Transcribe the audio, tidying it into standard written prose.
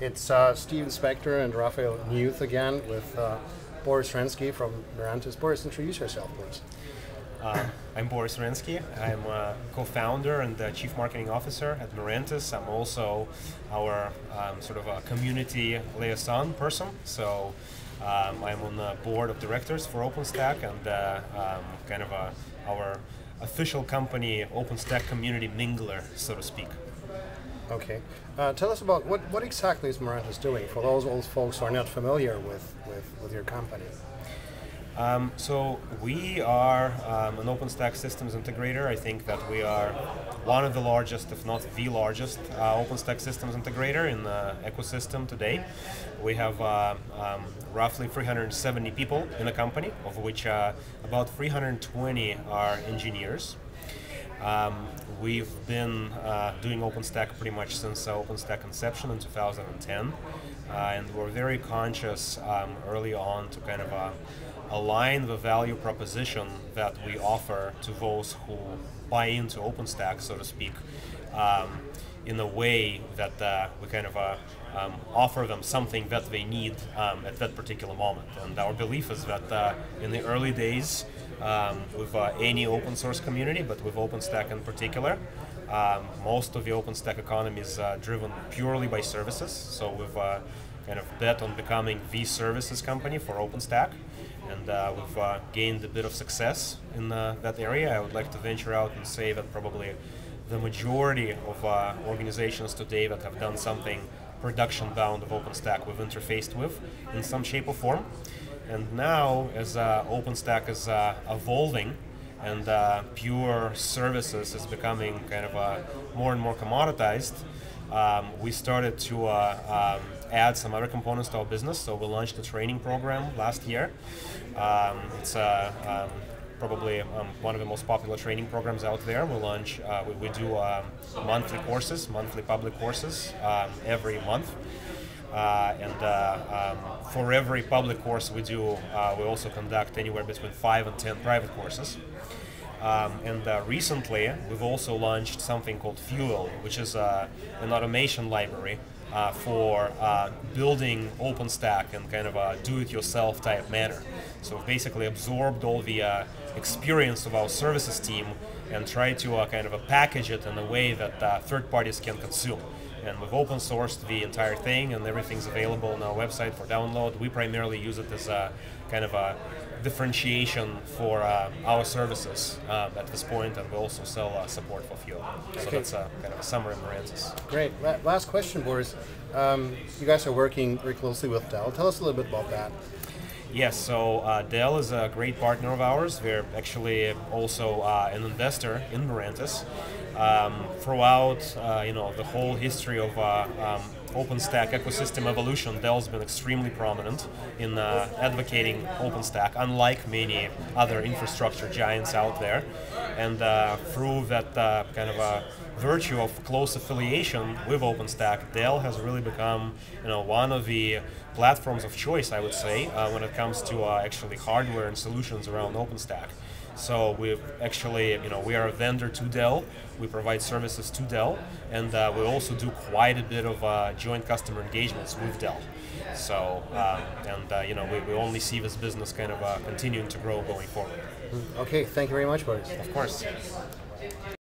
It's Steven Spector and Rafael Knuth again with Boris Renski from Mirantis. Boris, introduce yourself, please. I'm Boris Renski. I'm a co-founder and the chief marketing officer at Mirantis. I'm also our sort of a community liaison person. So I'm on the board of directors for OpenStack and kind of our official company OpenStack community mingler, so to speak. Okay. Tell us about what exactly is Mirantis doing for those old folks who are not familiar with your company. So we are an OpenStack systems integrator. I think that we are one of the largest, if not the largest, OpenStack systems integrator in the ecosystem today. We have roughly 370 people in the company, of which about 320 are engineers. We've been doing OpenStack pretty much since OpenStack inception in 2010, and we're very conscious early on to kind of align the value proposition that we offer to those who buy into OpenStack, so to speak, in a way that we kind of offer them something that they need at that particular moment. And our belief is that in the early days, with any open source community, but with OpenStack in particular, most of the OpenStack economy is driven purely by services. So we've kind of bet on becoming the services company for OpenStack, and we've gained a bit of success in that area. I would like to venture out and say that probably the majority of organizations today that have done something production bound of OpenStack we've interfaced with in some shape or form. And now, as OpenStack is evolving and pure services is becoming kind of more and more commoditized, we started to add some other components to our business. So we launched a training program last year. It's probably one of the most popular training programs out there. We do monthly courses, monthly public courses every month. For every public course we do, we also conduct anywhere between 5 and 10 private courses. Recently, we've also launched something called Fuel, which is an automation library for building OpenStack in kind of a do-it-yourself type manner. So we've basically absorbed all the experience of our services team and tried to kind of package it in a way that third parties can consume. And we've open sourced the entire thing, and everything's available on our website for download. We primarily use it as a kind of a differentiation for our services at this point, and we also sell support for Fuel. So okay. That's kind of a summary of Mirantis. Great. Last question, Boris. You guys are working very closely with Dell. Tell us a little bit about that. Yes, so Dell is a great partner of ours. We're actually also an investor in Mirantis. Throughout the whole history of OpenStack ecosystem evolution, Dell's been extremely prominent in advocating OpenStack, unlike many other infrastructure giants out there. And through that kind of virtue of close affiliation with OpenStack, Dell has really become one of the platforms of choice, I would say, when it comes to actually hardware and solutions around OpenStack. So we've actually, we are a vendor to Dell. We provide services to Dell, and we also do quite a bit of joint customer engagements with Dell. So, we only see this business kind of continuing to grow going forward. Okay, thank you very much, Boris. Of course.